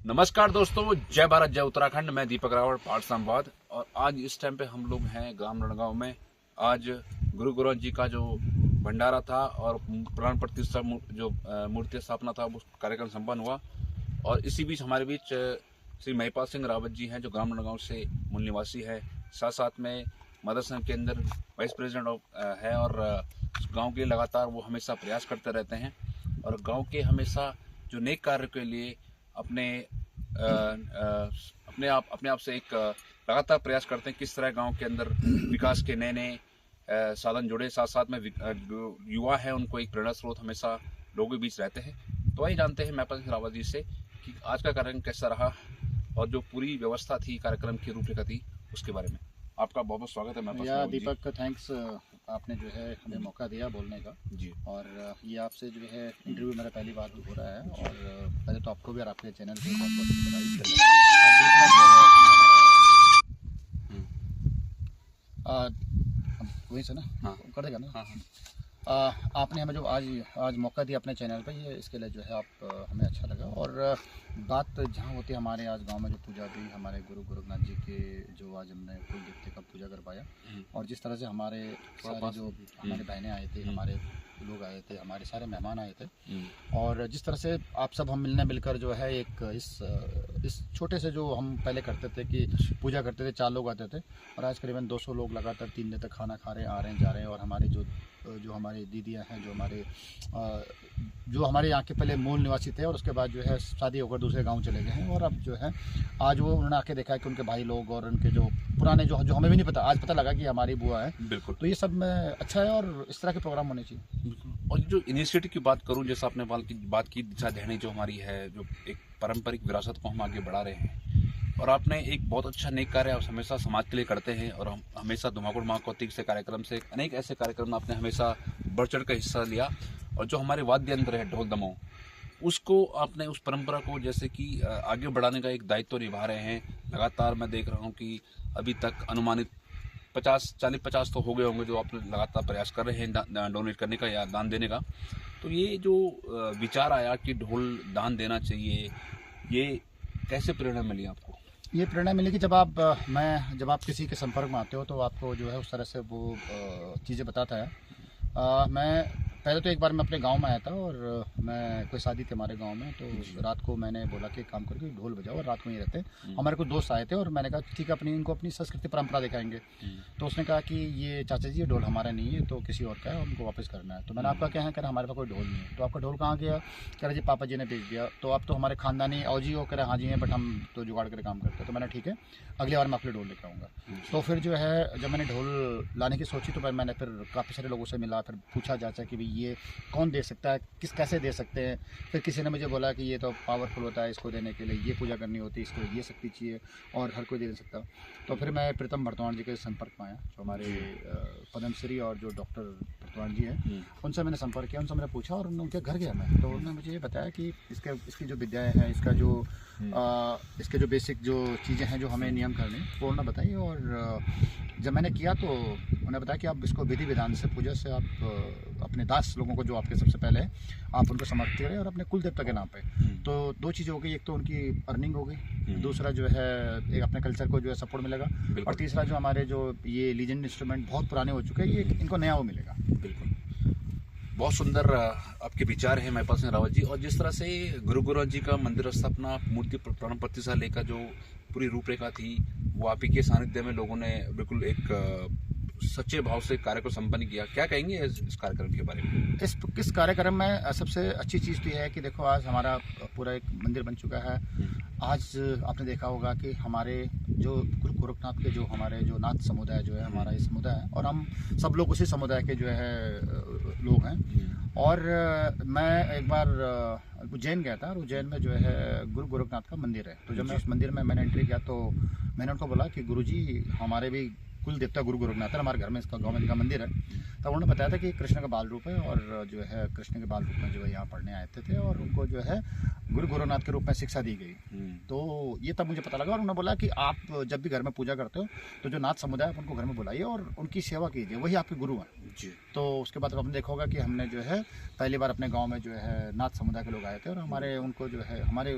नमस्कार दोस्तों, जय भारत जय उत्तराखंड। मैं दीपक रावत, पाठ संवाद। और आज इस टाइम पे हम लोग हैं ग्राम रणगांव में। आज गुरु गोरख जी का जो भंडारा था और प्राण प्रतिष्ठा जो मूर्ति स्थापना था वो कार्यक्रम संपन्न हुआ। और इसी बीच हमारे बीच श्री महिपाल सिंह रावत जी हैं जो ग्राम रणगांव से मूल निवासी है। साथ साथ में मदर संघ के अंदर वाइस प्रेसिडेंट है और गाँव के लगातार वो हमेशा प्रयास करते रहते हैं और गाँव के हमेशा जो नेक कार्य के लिए अपने आप से एक लगातार प्रयास करते हैं किस तरह गांव के अंदर विकास के नए नए साधन जुड़े। साथ साथ में युवा है उनको एक प्रेरणा स्रोत हमेशा लोगों के बीच रहते हैं। तो वही जानते हैं महिपाल सिंह रावत जी से कि आज का कार्यक्रम कैसा रहा और जो पूरी व्यवस्था थी कार्यक्रम की रूपरेखा थी उसके बारे में। आपका बहुत बहुत स्वागत है महिपाल सिंह दीपक। थैंक्स, आपने जो है हमें मौका दिया बोलने का जी। और ये आपसे जो है इंटरव्यू मेरा पहली बार हो रहा है और पहले तो आपको भी और आपके चैनल पे बहुत बहुत बधाई। वही से ना कर देगा ना। आपने हमें जो आज मौका दिया अपने चैनल पे, ये इसके लिए जो है आप हमें अच्छा लगा। और बात जहाँ होती है हमारे आज गांव में जो पूजा भी हमारे गुरु गोरखनाथ जी के जो आज हमने कुल देवते का पूजा कर पाया और जिस तरह से हमारे सारे जो हमारे बहनें आए थे, हमारे लोग आए थे, हमारे सारे मेहमान आए थे और जिस तरह से आप सब हम मिलकर जो है एक इस छोटे से जो हम पहले करते थे कि पूजा करते थे, 4 लोग आते थे और आज करीबन 200 लोग लगातार 3 दिन तक खाना खा रहे हैं, आ रहे हैं, जा रहे हैं। और हमारे जो हमारी दीदियाँ हैं, जो हमारे यहाँ के पहले मूल निवासी थे और उसके बाद जो है शादी होकर दूसरे गांव चले गए हैं और अब जो है आज वो उन्होंने आके देखा है कि उनके भाई लोग और उनके जो पुराने जो हमें भी नहीं पता, आज पता लगा कि हमारी बुआ है। बिल्कुल। तो ये सब में अच्छा है और इस तरह के प्रोग्राम होने चाहिए। और जो इनिशिएटिव की बात करूं, जैसा आपने बात की दिशा देहनी जो हमारी है, जो एक पारंपरिक विरासत को हम आगे बढ़ा रहे हैं और आपने एक बहुत अच्छा नेक कार्य आप हमेशा समाज के लिए करते हैं और हम हमेशा धुमाकुड़ महाकौतिक से कार्यक्रम से अनेक ऐसे कार्यक्रम आपने हमेशा बढ़ चढ़ कर हिस्सा लिया। और जो हमारे वाद्य यंत्र है ढोल दमोह, उसको आपने उस परंपरा को जैसे कि आगे बढ़ाने का एक दायित्व निभा रहे हैं। लगातार मैं देख रहा हूँ कि अभी तक अनुमानित 40-50 तो हो गए होंगे जो आप लगातार प्रयास कर रहे हैं डोनेट करने का या दान देने का। तो ये जो विचार आया कि ढोल दान देना चाहिए, ये कैसे प्रेरणा मिली आपको? ये प्रेरणा मिली कि जब आप किसी के संपर्क में आते हो तो आपको जो है उस तरह से वो चीज़ें बताता है। मैं पहले तो एक बार मैं अपने गांव में आया था और मैं कोई शादी थी हमारे गांव में, तो रात को मैंने बोला कि काम करके ढोल बजाओ और रात को यहीं रहते। हमारे कुछ दोस्त आए थे और मैंने कहा ठीक है इनको अपनी संस्कृति परंपरा दिखाएंगे। तो उसने कहा कि ये चाचा जी ये ढोल हमारा नहीं है, तो किसी और का है, उनको वापस करना है। तो मैंने आपका क्या है, कह रहा हमारे पास कोई ढोल नहीं है। तो आपका ढोल कहाँ गया? कह रहा जी पापा जी ने भेज दिया। तो आप तो हमारे खानदानी औजी हो? कह रहे हाँ जी हैं, बट हम तो जुगाड़ करके काम करते हैं। तो मैंने ठीक है, अगली बार मैं अपने ढोल लेकर आऊँगा। तो फिर जो है जब मैंने ढोल लाने की सोची तो मैंने फिर काफ़ी सारे लोगों से मिला, फिर पूछा जाचा कि भाई ये कौन दे सकता है, कैसे दे सकते हैं। फिर किसी ने मुझे बोला कि ये तो पावरफुल होता है, इसको देने के लिए ये पूजा करनी होती है, इसको ये शक्ति चाहिए और हर कोई दे सकता। तो फिर मैं प्रीतम भरतवाण जी के संपर्क में आया, जो हमारे पद्मश्री और जो डॉक्टर भरतवाण जी हैं, उनसे मैंने संपर्क किया, उनसे मैंने पूछा और उनके घर गया मैं। तो उन्होंने मुझे ये बताया कि इसकी जो विद्याएँ हैं, इसके जो बेसिक जो चीज़ें हैं जो हमें नियम करने, वो उन्होंने बताई। और जब मैंने किया तो उन्होंने बताया कि आप इसको विधि विधान से पूजा से आप अपने दास लोगों को जो आपके सबसे पहले है आप उनको समर्पित करें और अपने कुल देवता के नाम पे। तो 2 चीज़ें हो गई, एक तो उनकी अर्निंग हो गई, दूसरा जो है एक अपने कल्चर को जो है सपोर्ट मिलेगा और तीसरा जो हमारे जो ये लीजेंड इंस्ट्रूमेंट बहुत पुराने हो चुके हैं, ये इनको नया वो मिलेगा। बिल्कुल, बहुत सुंदर आपके विचार हैं महिपाल सिंह रावत जी। और जिस तरह से गुरु गोरख जी का मंदिर स्थापना मूर्ति प्राण प्रतिष्ठा लेकर जो पूरी रूपरेखा थी वो आप ही के सानिध्य में लोगों ने बिल्कुल एक सच्चे भाव से कार्य को संपन्न किया। क्या कहेंगे इस कार्यक्रम के बारे में? इस कार्यक्रम में सबसे अच्छी चीज़ तो यह है कि देखो आज हमारा पूरा एक मंदिर बन चुका है। आज आपने देखा होगा कि हमारे जो गुरु गोरखनाथ के जो हमारे जो नाथ समुदाय जो है हमारा ये समुदाय है और हम सब लोग उसी समुदाय के जो है लोग हैं। और मैं एक बार उज्जैन गया था और उज्जैन में जो है गुरु गोरखनाथ का मंदिर है। तो जब मैं उस मंदिर में मैंने एंट्री किया तो मैंने उनको बोला कि गुरुजी हमारे भी कुल देवता गुरु गोरखनाथ है, हमारे घर में इसका गौमती का मंदिर है। तब उन्होंने बताया था कि कृष्ण का बाल रूप है और जो है कृष्ण के बाल रूप में जो है यहाँ पढ़ने आए थे और उनको जो है गुरु गोरखनाथ के रूप में शिक्षा दी गई। तो ये तब मुझे पता लगा और उन्होंने बोला कि आप जब भी घर में पूजा करते हो तो जो नाथ समुदाय आप उनको घर में बुलाइए और उनकी सेवा कीजिए, वही आपके गुरु हैं। जी। तो उसके बाद आपने देखा होगा कि हमने जो है पहली बार अपने गांव में जो है नाथ समुदाय के लोग आए थे और हमारे उनको जो है हमारे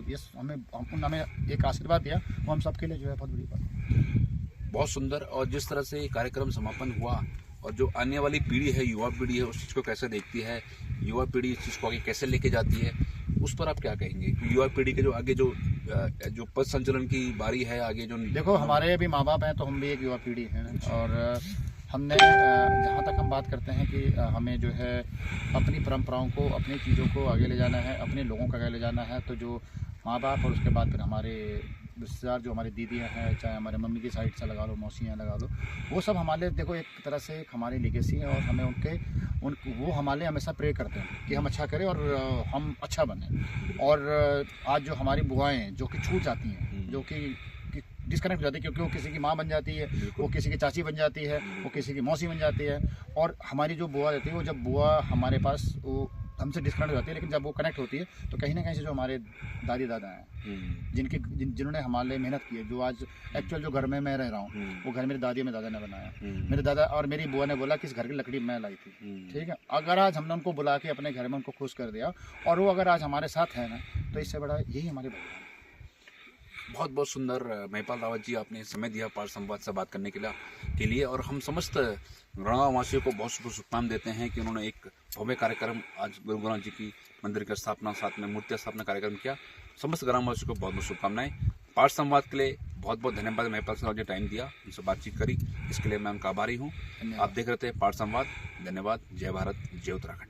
हमें एक आशीर्वाद दिया, वो हम सबके लिए जो है बहुत बड़ी बात है। बहुत सुंदर। और जिस तरह से ये कार्यक्रम समापन हुआ और जो आने वाली पीढ़ी है, युवा पीढ़ी है, उस चीज़ को कैसे देखती है, युवा पीढ़ी इस चीज़ को आगे कैसे लेके जाती है, उस पर आप क्या कहेंगे? युवा पीढ़ी के जो आगे जो पथ संचलन की बारी है, आगे जो देखो हमारे भी माँ बाप हैं तो हम भी एक युवा पीढ़ी हैं और हमने जहाँ तक हम बात करते हैं कि हमें जो है अपनी परंपराओं को, अपनी चीज़ों को आगे ले जाना है, अपने लोगों को आगे ले जाना है, तो जो माँ बाप और उसके बाद फिर हमारे रिश्तेदार जो हमारी दीदियाँ हैं, चाहे हमारे मम्मी की साइड से लगा लो, मौसियाँ लगा लो, वो सब हमारे लिए देखो एक तरह से एक हमारी लेगेसी है और हमें वो हमारे लिए हमेशा प्रे करते हैं कि हम अच्छा करें और हम अच्छा बने। और आज जो हमारी बुआएँ हैं जो कि छूट जाती हैं, जो कि डिस्कनेक्ट हो जाती है, क्योंकि वो किसी की माँ बन जाती है, वो किसी की चाची बन जाती है, वो किसी की मौसी बन जाती है, और हमारी जो बुआ रहती है वो जब बुआ हमारे पास वो हमसे डिस्कनेक्ट हो जाती है, लेकिन जब वो कनेक्ट होती है तो कहीं ना कहीं से जो हमारे दादी दादा हैं जिन्होंने हमारे लिए मेहनत की है, जो आज एक्चुअल जो घर में मैं रह रहा हूँ वो घर मेरे दादी मेरे दादा ने बनाया। मेरे दादा और मेरी बुआ ने बोला कि इस घर की लकड़ी मैं लाई थी, ठीक है। अगर आज हमने उनको बुला के अपने घर में उनको खुश कर दिया और वो अगर आज हमारे साथ है ना, तो इससे बड़ा यही हमारे बलिदान है। बहुत बहुत सुंदर महिपाल रावत जी, आपने समय दिया पार संवाद से बात करने के लिए और हम समस्त रणगांव वासियों को बहुत शुभकामनाएं देते हैं कि उन्होंने एक भव्य कार्यक्रम आज गुरु ग्रंथ जी की मंदिर की स्थापना, साथ में मूर्ति स्थापना कार्यक्रम किया। समस्त ग्रामवासियों को बहुत बहुत शुभकामनाएं। पार संवाद के लिए बहुत बहुत धन्यवाद। महिपाल रावत जी टाइम दिया, उनसे बातचीत करी, इसके लिए मैं उनका आभारी हूँ। आप देख रहे थे पार संवाद। धन्यवाद। जय भारत, जय उत्तराखंड।